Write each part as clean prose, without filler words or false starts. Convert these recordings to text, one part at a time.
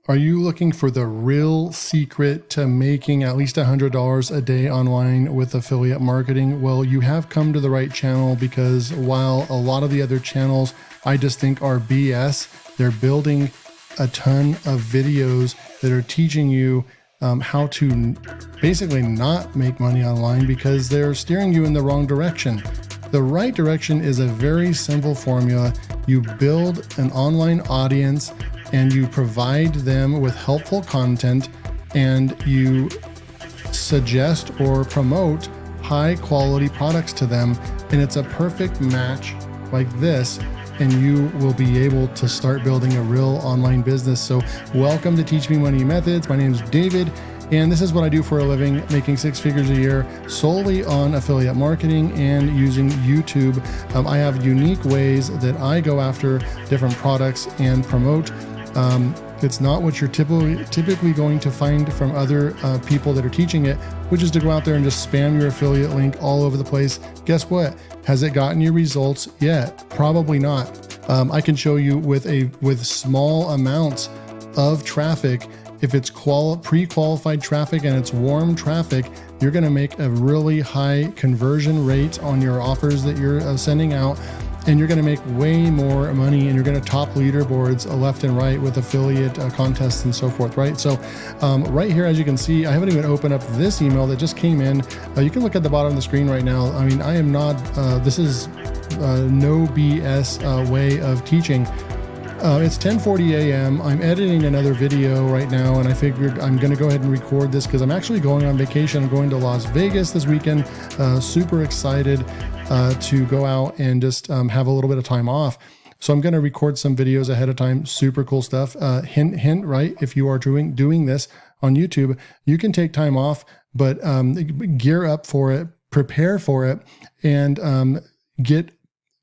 Are you looking for the real secret to making at least $100 a day online with affiliate marketing? Well, you have come to the right channel, because while a lot of the other channels I just think are BS, they're building a ton of videos that are teaching you how to basically not make money online, because they're steering you in the wrong direction. The right direction is a very simple formula. You build an online audience and you provide them with helpful content, and you suggest or promote high quality products to them. And it's a perfect match like this, and you will be able to start building a real online business. So welcome to Teach Me Money Methods. My name is David, and this is what I do for a living, making 6 figures a year solely on affiliate marketing and using YouTube. I have unique ways that I go after different products and promote. It's not what you're typically going to find from other people that are teaching it, which is to go out there and just spam your affiliate link all over the place. Guess what? Has it gotten you results yet? Probably not. I can show you with small amounts of traffic. If it's pre-qualified traffic and it's warm traffic, you're going to make a really high conversion rate on your offers that you're sending out. And you're going to make way more money, and you're going to top leaderboards left and right with affiliate contests and so forth, right? So right here, as you can see, I haven't even opened up this email that just came in. You can look at the bottom of the screen right now. I mean, I am not, this is no BS way of teaching. It's 10:40 a.m. I'm editing another video right now, and I figured I'm going to go ahead and record this because I'm actually going on vacation. I'm going to Las Vegas this weekend. Super excited to go out and just have a little bit of time off. So I'm going to record some videos ahead of time. Super cool stuff. Hint, hint, right? If you are doing this on YouTube, you can take time off, but gear up for it, prepare for it, and get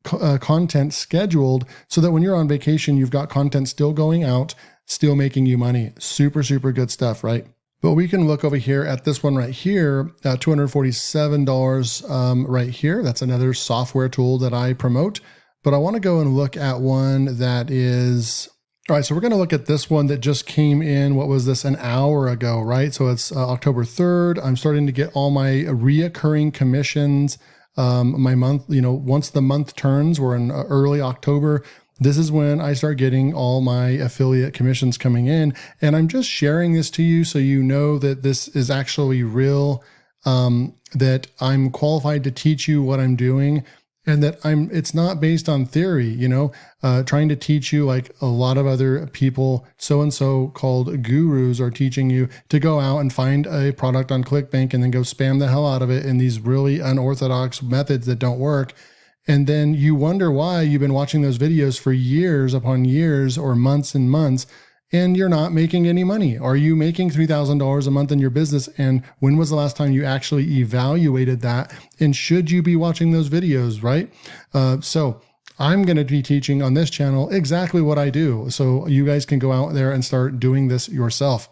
content scheduled so that when you're on vacation, you've got content still going out, still making you money. Super, super good stuff, right? But we can look over here at this one right here, $247 right here. That's another software tool that I promote. But I want to go and look at one that is, all right, so we're going to look at this one that just came in. What was this, an hour ago, right? So it's October 3rd. I'm starting to get all my reoccurring commissions. My month, once the month turns, we're in early October. This is when I start getting all my affiliate commissions coming in. And I'm just sharing this to you so you know that this is actually real, that I'm qualified to teach you what I'm doing, and that it's not based on theory, trying to teach you like a lot of other people, so-and-so called gurus, are teaching you to go out and find a product on ClickBank and then go spam the hell out of it in these really unorthodox methods that don't work. And then you wonder why you've been watching those videos for years upon years or months and months, and you're not making any money. Are you making $3,000 a month in your business? And when was the last time you actually evaluated that? And should you be watching those videos, right? So I'm going to be teaching on this channel exactly what I do. So you guys can go out there and start doing this yourself.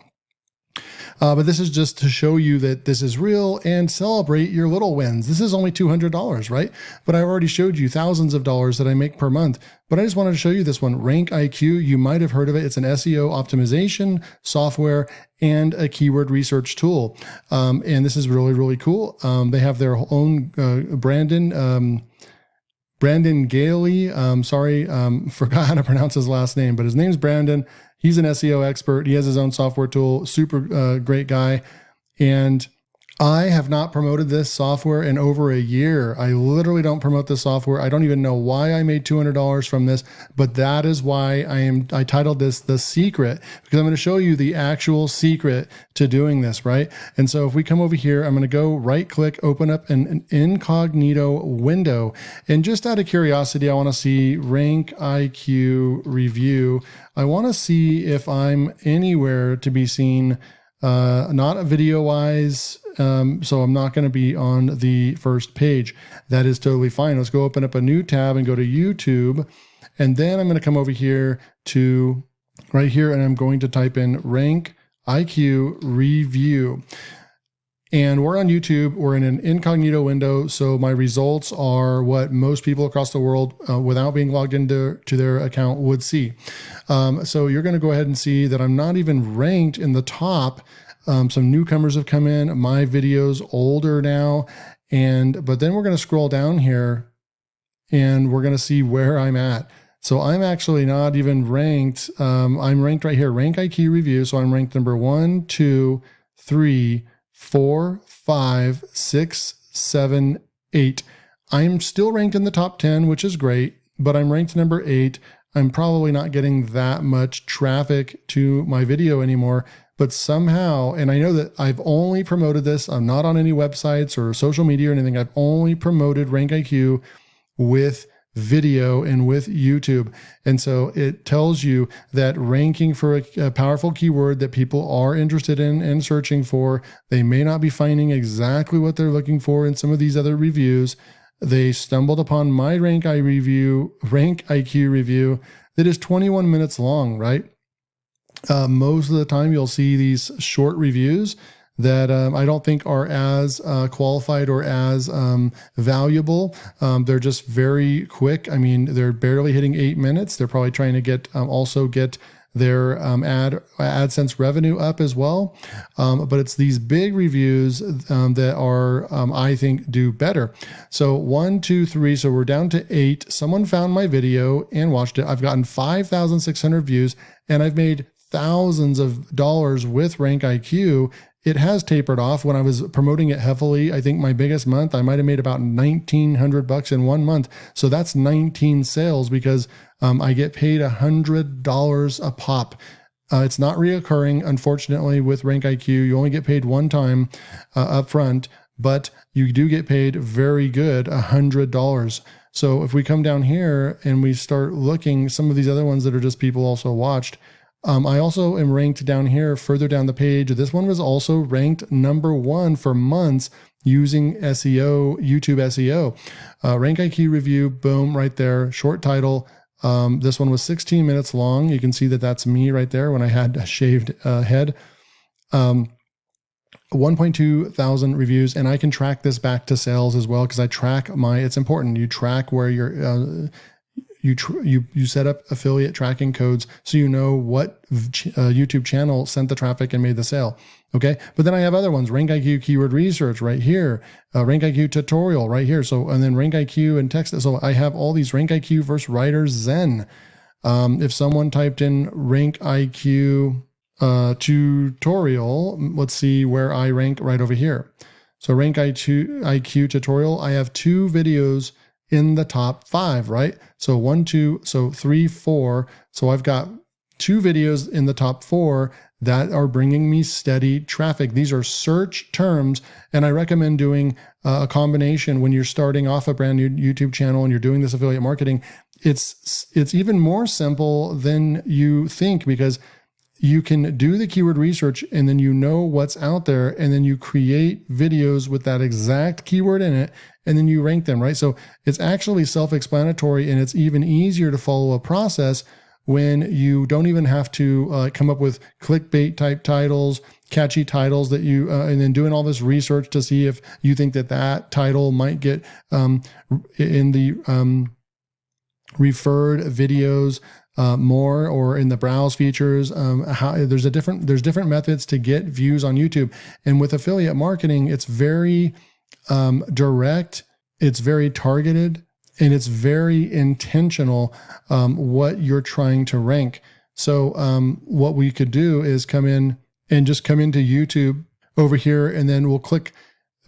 But this is just to show you that this is real and celebrate your little wins. This is only $200, right? But I already showed you thousands of dollars that I make per month. But I just wanted to show you this one, Rank IQ. You might have heard of it. It's an SEO optimization software and a keyword research tool. And this is really, really cool. They have their own Brandon Gailey. Forgot how to pronounce his last name, but his name's Brandon. He's an SEO expert. He has his own software tool, super great guy. And I have not promoted this software in over a year. I literally don't promote this software. I don't even know why I made $200 from this, but that is why I titled this The Secret, because I'm going to show you the actual secret to doing this, right? And so if we come over here, I'm going to go right click, open up an incognito window. And just out of curiosity, I want to see Rank IQ review. I want to see if I'm anywhere to be seen, not video wise. So I'm not going to be on the first page. That is totally fine. Let's go open up a new tab and go to YouTube. And then I'm going to come over here to right here, and I'm going to type in Rank IQ review. And we're on YouTube. We're in an incognito window. So my results are what most people across the world without being logged into their account would see. So you're going to go ahead and see that I'm not even ranked in the top. Some newcomers have come in. My video's older now. But then we're going to scroll down here and we're going to see where I'm at. So I'm actually not even ranked. I'm ranked right here, Rank IQ review. So I'm ranked number 1, 2, 3, 4, 5, 6, 7, 8. I'm still ranked in the top 10, which is great, but I'm ranked number 8. I'm probably not getting that much traffic to my video anymore, but somehow, and I know that I've only promoted this, I'm not on any websites or social media or anything. I've only promoted Rank IQ with video and with YouTube. And so it tells you that ranking for a powerful keyword that people are interested in and searching for, they may not be finding exactly what they're looking for in some of these other reviews. They stumbled upon my Rank IQ review that is 21 minutes long, right? Most of the time you'll see these short reviews that I don't think are as qualified or as valuable. They're just very quick. I mean, they're barely hitting 8 minutes. They're probably trying to get their AdSense revenue up as well. But it's these big reviews that are, I think, do better. So 1, 2, 3, so we're down to 8. Someone found my video and watched it. I've gotten 5,600 views and I've made thousands of dollars with Rank IQ. It has tapered off. When I was promoting it heavily, I think my biggest month, I might have made about $1,900 in 1 month. So that's 19 sales because I get paid $100 a pop. It's not reoccurring, unfortunately, with Rank IQ. You only get paid one time up front, but you do get paid very good, $100. So if we come down here and we start looking, some of these other ones that are just people also watched, I also am ranked down here further down the page. This one was also ranked number 1 for months using SEO, YouTube SEO. Rank IQ review, boom, right there, short title. This one was 16 minutes long. You can see that that's me right there when I had a shaved head. 1.2 thousand reviews, and I can track this back to sales as well because I track it's important. You track where you're you set up affiliate tracking codes so you know what YouTube channel sent the traffic and made the sale. Okay. But then I have other ones, Rank IQ keyword research right here, Rank IQ tutorial right here. So, and then Rank IQ and text. So I have all these Rank IQ versus Writer's Zen. If someone typed in Rank IQ tutorial, let's see where I rank right over here. So Rank IQ tutorial, I have 2 videos in the top 5, right? So 1, 2, so 3, 4. So I've got 2 videos in the top 4 that are bringing me steady traffic. These are search terms, and I recommend doing a combination when you're starting off a brand new YouTube channel and you're doing this affiliate marketing. It's even more simple than you think because you can do the keyword research and then you know what's out there and then you create videos with that exact keyword in it and then you rank them, right? So it's actually self-explanatory and it's even easier to follow a process when you don't even have to come up with clickbait type titles, catchy titles that you, and then doing all this research to see if you think that title might get in the referred videos more, or in the browse features. There's different methods to get views on YouTube. And with affiliate marketing, it's very direct, it's very targeted, and it's very intentional what you're trying to rank. So what we could do is come into YouTube over here, and then we'll click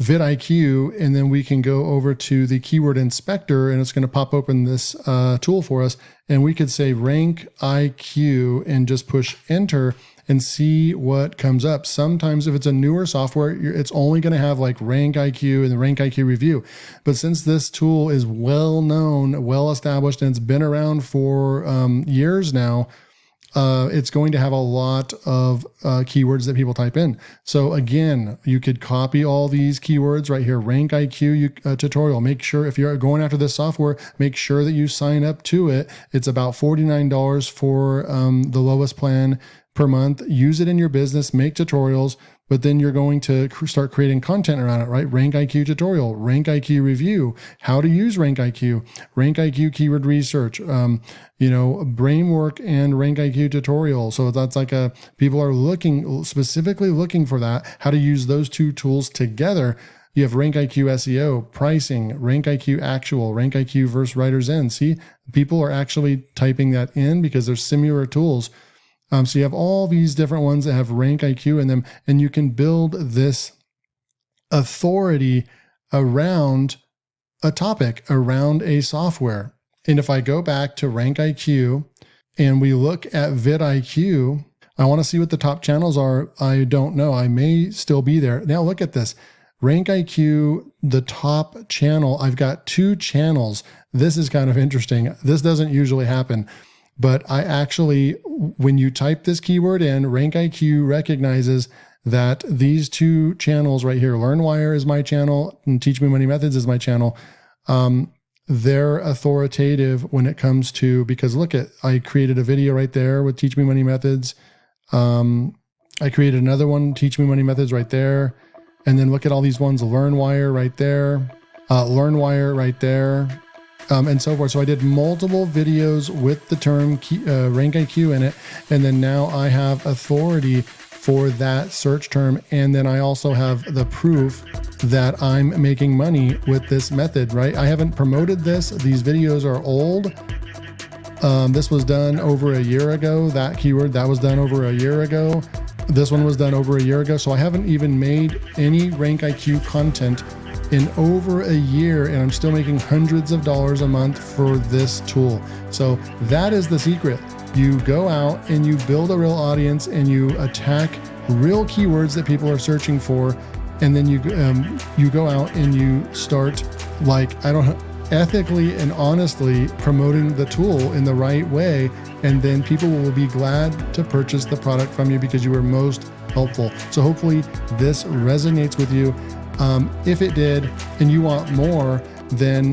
vidIQ, and then we can go over to the keyword inspector, and it's going to pop open this tool for us. And we could say Rank IQ and just push enter and see what comes up. Sometimes if it's a newer software, it's only going to have like Rank IQ and the Rank IQ review. But since this tool is well known, well established, and it's been around for years now, it's going to have a lot of keywords that people type in. So again, you could copy all these keywords right here, Rank IQ tutorial. Make sure if you're going after this software, make sure that you sign up to it. It's about $49 for the lowest plan per month. Use it in your business, make tutorials, but then you're going to start creating content around it, right? Rank IQ tutorial, Rank IQ review, how to use Rank IQ keyword research, Brainwork and Rank IQ tutorial. So that's like people are specifically looking for that, how to use those two tools together. You have Rank IQ SEO, pricing, Rank IQ actual, Rank IQ versus Writer's End. See, people are actually typing that in because there's similar tools. So you have all these different ones that have Rank IQ in them, and you can build this authority around a topic, around a software. And if I go back to Rank IQ and we look at vidIQ, I want to see what the top channels are. I don't know. I may still be there. Now look at this. Rank IQ, the top channel, I've got 2 channels. This is kind of interesting. This doesn't usually happen, but I actually, when you type this keyword in, Rank IQ recognizes that these 2 channels right here, LearnWire is my channel and Teach Me Money Methods is my channel. They're authoritative when it comes to, because look at, I created a video right there with Teach Me Money Methods. I created another one, Teach Me Money Methods right there. And then look at all these ones, LearnWire right there, LearnWire right there, and so forth. So I did multiple videos with the term Rank IQ in it. And then now I have authority for that search term. And then I also have the proof that I'm making money with this method, right? I haven't promoted this. These videos are old. This was done over a year ago. That keyword, that was done over a year ago. This one was done over a year ago. So I haven't even made any Rank IQ content in over a year, and I'm still making hundreds of dollars a month for this tool. So that is the secret. You go out and you build a real audience and you attack real keywords that people are searching for. And then you go out and you start ethically and honestly promoting the tool in the right way. And then people will be glad to purchase the product from you because you were most helpful. So hopefully this resonates with you. If it did and you want more, then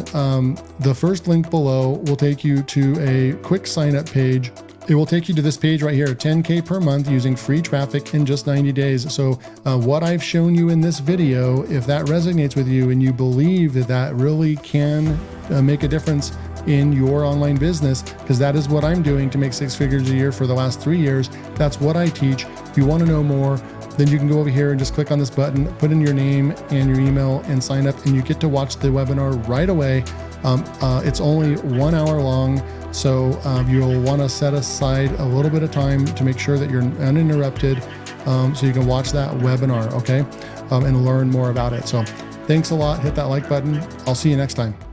the first link below will take you to a quick sign up page. It will take you to this page right here, 10K per month using free traffic in just 90 days. So what I've shown you in this video, if that resonates with you and you believe that that really can make a difference in your online business, because that is what I'm doing to make 6 figures a year for the last 3 years. That's what I teach. If you want to know more, then you can go over here and just click on this button, put in your name and your email and sign up, and you get to watch the webinar right away. It's only 1 hour long. So you'll want to set aside a little bit of time to make sure that you're uninterrupted so you can watch that webinar, okay? And learn more about it. So thanks a lot. Hit that like button. I'll see you next time.